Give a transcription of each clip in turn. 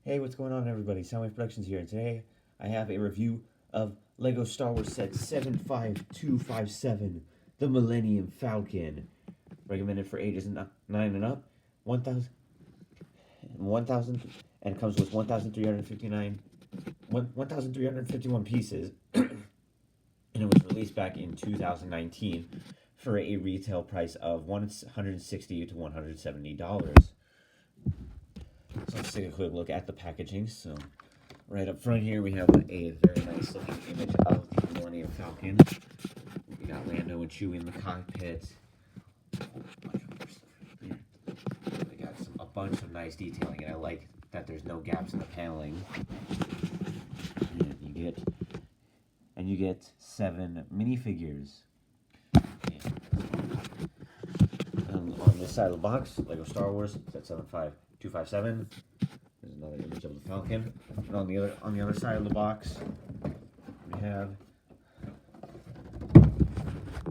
Hey, what's going on, everybody? Soundwave Productions here, and today I have a review of LEGO Star Wars Set 75257, the Millennium Falcon. Recommended for ages 9 and up, 1,000, and comes with 1,351 pieces, and it was released back in 2019 for a retail price of $160 to $170. So let's take a quick look at the packaging. So right up front here we have a very nice looking image of the Millennium Falcon. We got Lando and Chewie in the cockpit. We got a bunch of nice detailing, and I like that there's no gaps in the paneling. And you get 7 minifigures. On this side of the box, LEGO Star Wars Set 75257. There's another image of the Falcon. And on the other side of the box, we have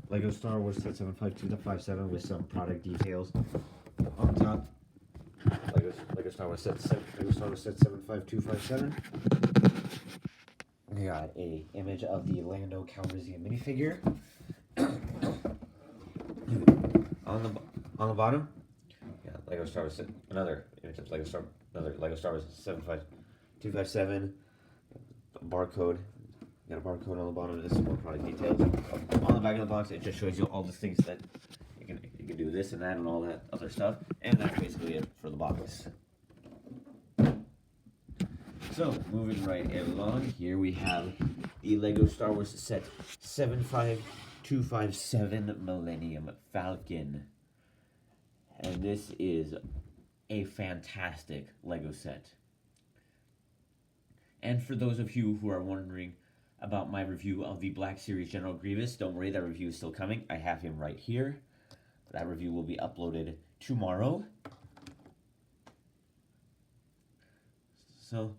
LEGO Star Wars Set 75257 with some product details. On top, LEGO Star Wars Set 75257. We got a image of the Lando Calrissian minifigure. On the bottom, LEGO Star Wars, another image of LEGO Star Wars 75257. Barcode. Got a barcode on the bottom. This is more product details. On the back of the box, it just shows you all the things that you can do this and that and all that other stuff. And that's basically it for the box. So moving right along, here we have the LEGO Star Wars Set 75257 Millennium Falcon. And this is a fantastic LEGO set. And for those of you who are wondering about my review of the Black Series General Grievous, don't worry, that review is still coming. I have him right here. That review will be uploaded tomorrow. So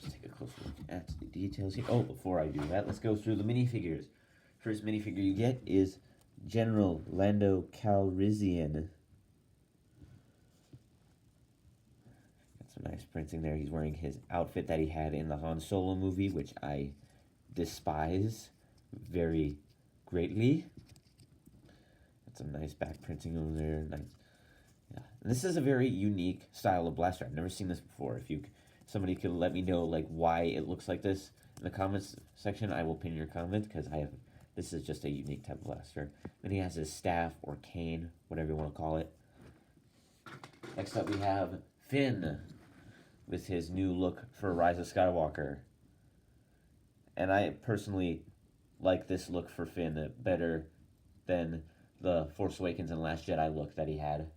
let's take a closer look at the details here. Oh, before I do that, let's go through the minifigures. First minifigure you get is General Lando Calrissian. Some nice printing there. He's wearing his outfit that he had in the Han Solo movie, which I despise very greatly. Got some nice back printing over there. Nice. Yeah. And this is a very unique style of blaster. I've never seen this before. If somebody could let me know like why it looks like this in the comments section, I will pin your comment, because this is just a unique type of blaster. Then he has his staff or cane, whatever you want to call it. Next up we have Finn with his new look for Rise of Skywalker. And I personally like this look for Finn better than the Force Awakens and Last Jedi look that he had.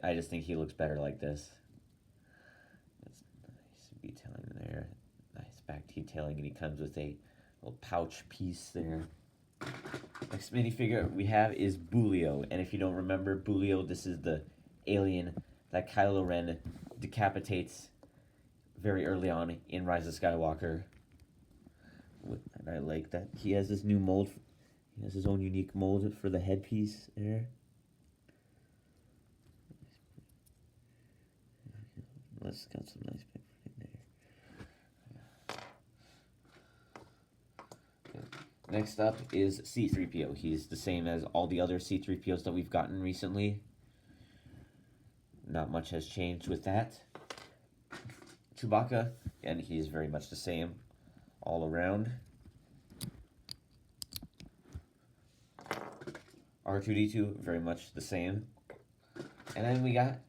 I just think he looks better like this. That's nice detailing there. Nice back detailing, and he comes with a little pouch piece there. Next minifigure we have is Boolio. And if you don't remember Boolio, this is the alien that Kylo Ren decapitates very early on in Rise of Skywalker. And I like that he has this new mold. He has his own unique mold for the headpiece there. Let's got some nice pictures in there. Next up is C-3PO. He's the same as all the other C-3POs that we've gotten recently. Not much has changed with that. Chewbacca, and he's very much the same all around. R2-D2, very much the same. And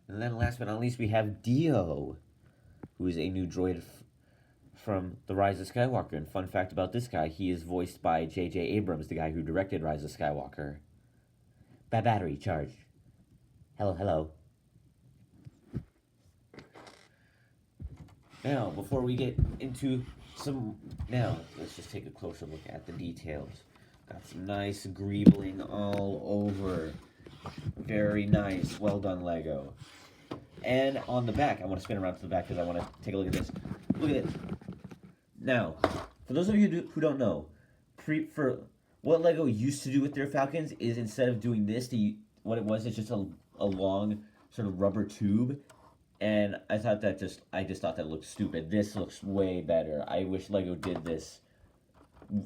then last but not least, we have Dio, who is a new droid from The Rise of Skywalker. And fun fact about this guy, he is voiced by J.J. Abrams, the guy who directed Rise of Skywalker. Battery charge. Hello, hello. Now, before we get into let's just take a closer look at the details. Got some nice greebling all over. Very nice. Well done, LEGO. And on the back, I want to spin around to the back because I want to take a look at this. Look at it. Now, for those of you who don't know, for what LEGO used to do with their Falcons is instead of doing this, what it was is just a long sort of rubber tube. And I just thought that looked stupid. This looks way better. I wish Lego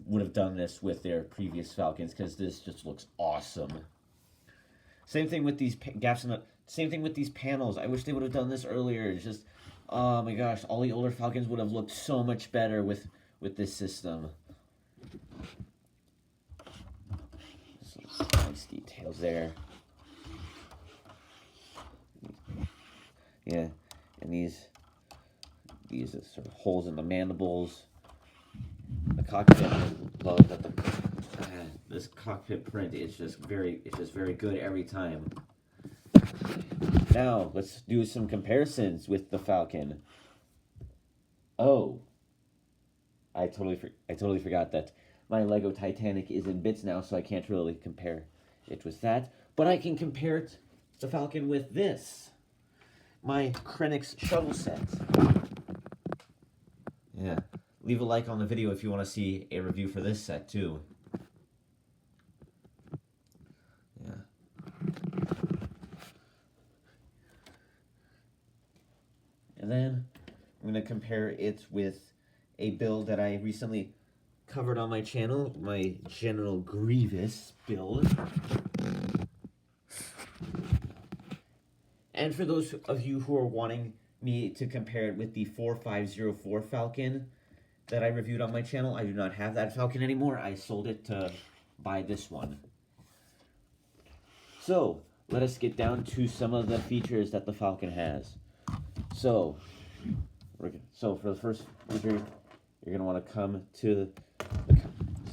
would have done this with their previous Falcons, because this just looks awesome. Same thing with these gaps in the. Same thing with these panels. I wish they would have done this earlier. It's just, oh my gosh, all the older Falcons would have looked so much better with this system. Some nice details there. Yeah, and these sort of holes in the mandibles. The cockpit, love that this cockpit print is just very good every time. Now let's do some comparisons with the Falcon. Oh, I totally forgot that my Lego Titanic is in bits now, so I can't really compare it with that. But I can compare the Falcon with this, my Krennic's shuttle set. Yeah, leave a like on the video if you want to see a review for this set too. Yeah. And then I'm going to compare it with a build that I recently covered on my channel, my General Grievous build. And for those of you who are wanting me to compare it with the 4504 Falcon that I reviewed on my channel, I do not have that Falcon anymore. I sold it to buy this one. So, let us get down to some of the features that the Falcon has. So for the first feature, you're going to want to come to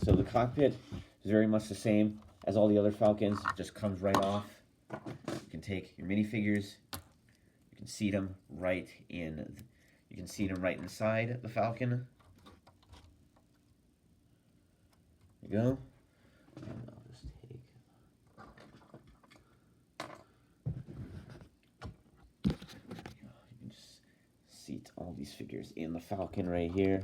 the cockpit is very much the same as all the other Falcons. It just comes right off. You can take your minifigures, you can seat them right inside the Falcon. There you go. And I'll just take. You can just seat all these figures in the Falcon right here.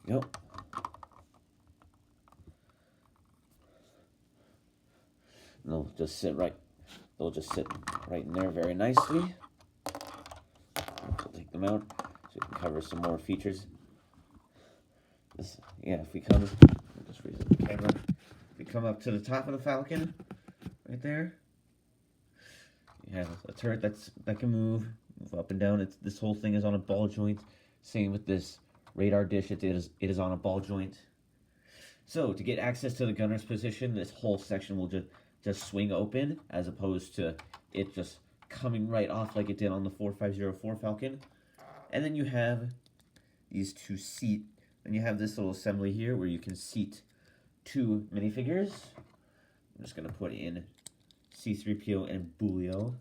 Yep. And they'll just sit right in there very nicely. We'll take them out so we can cover some more features. If we come, I'll just raise the camera. If we come up to the top of the Falcon, right there, you have a turret that can move up and down. This whole thing is on a ball joint. Same with this radar dish, it is on a ball joint. So to get access to the gunner's position, this whole section will just swing open, as opposed to it just coming right off like it did on the 4504 Falcon. And then you have these two seat, and you have this little assembly here where you can seat two minifigures. I'm just gonna put in C-3PO and Bulio.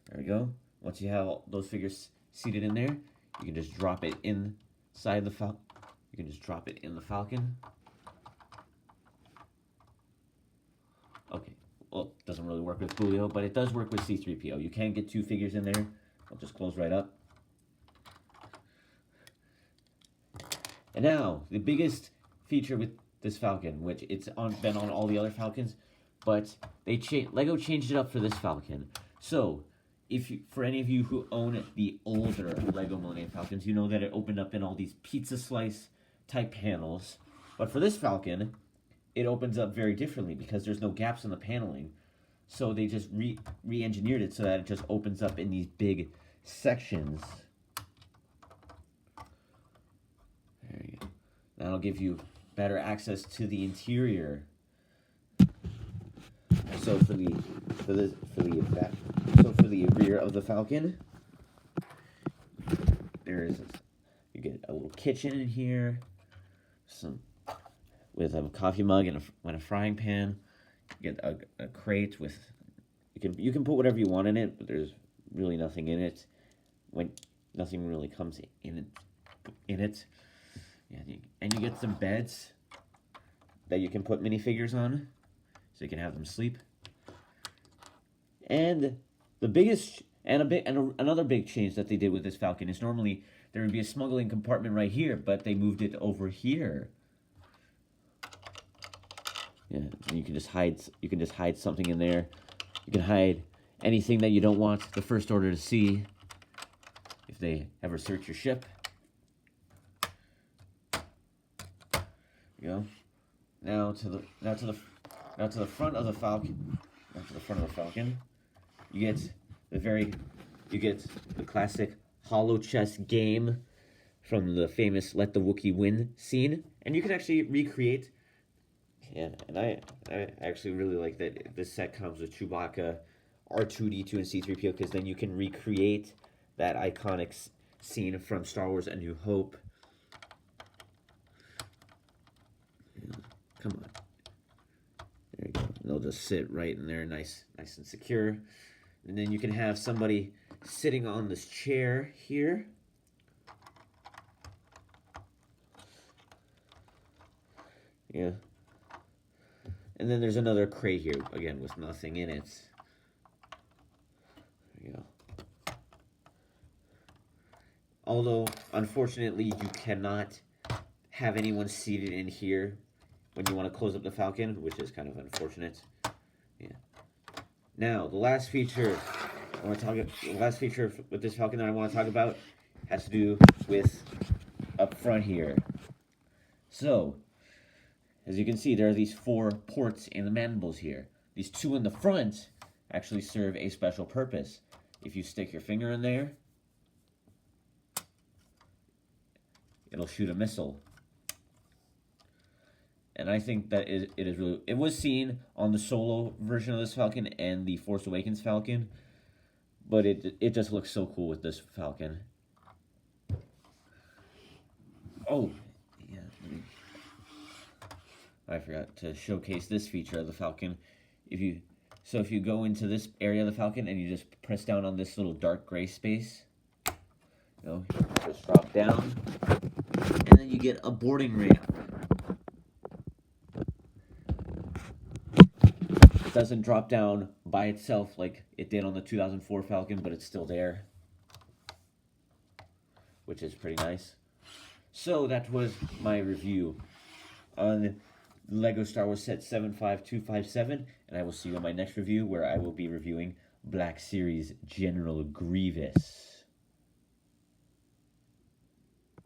There we go. Once you have all those figures seated in there, you can just drop it inside the Falcon. You can just drop it in the Falcon. Okay, well, it doesn't really work with Bulio, but it does work with C-3PO. You can get two figures in there. I'll just close right up. And now, the biggest feature with this Falcon, which been on all the other Falcons, but Lego changed it up for this Falcon. So, for any of you who own the older Lego Millennium Falcons, you know that it opened up in all these pizza slice type panels. But for this Falcon, it opens up very differently because there's no gaps in the paneling. So they just re-engineered it so that it just opens up in these big sections. There you go. That'll give you better access to the interior. So for the rear of the Falcon, you get a little kitchen in here, with a coffee mug and a frying pan. You get a crate with you can put whatever you want in it, but there's really nothing in it. Nothing really comes in it. Yeah, and you get some beds that you can put minifigures on, so you can have them sleep. And the biggest And another big change that they did with this Falcon is normally there would be a smuggling compartment right here, but they moved it over here. Yeah, and you can just hide something in there. You can hide anything that you don't want the First Order to see if they ever search your ship. You know, now to the front of the Falcon. Now to the front of the Falcon, you get the classic hollow chest game from the famous "Let the Wookiee Win" scene, and you can actually recreate. Yeah, and I actually really like that this set comes with Chewbacca, R2-D2, and C-3PO, because then you can recreate that iconic scene from Star Wars: A New Hope. Yeah, come on. There you go. And they'll just sit right in there, nice and secure. And then you can have somebody sitting on this chair here. Yeah. And then there's another crate here, again, with nothing in it. There you go. Although, unfortunately, you cannot have anyone seated in here when you want to close up the Falcon, which is kind of unfortunate. Yeah. Now, the last feature with this Falcon that I want to talk about has to do with up front here. So, as you can see, there are these 4 ports in the mandibles here. These 2 in the front actually serve a special purpose. If you stick your finger in there, it'll shoot a missile. And I think that it was seen on the Solo version of this Falcon and the Force Awakens Falcon, but it just looks so cool with this Falcon. Oh, yeah. I forgot to showcase this feature of the Falcon. If you go into this area of the Falcon and you just press down on this little dark gray space, you just drop down, and then you get a boarding ramp. It doesn't drop down by itself like it did on the 2004 Falcon, but it's still there, which is pretty nice. So that was my review on Lego Star Wars set 75257, and I will see you in my next review where I will be reviewing Black Series General Grievous.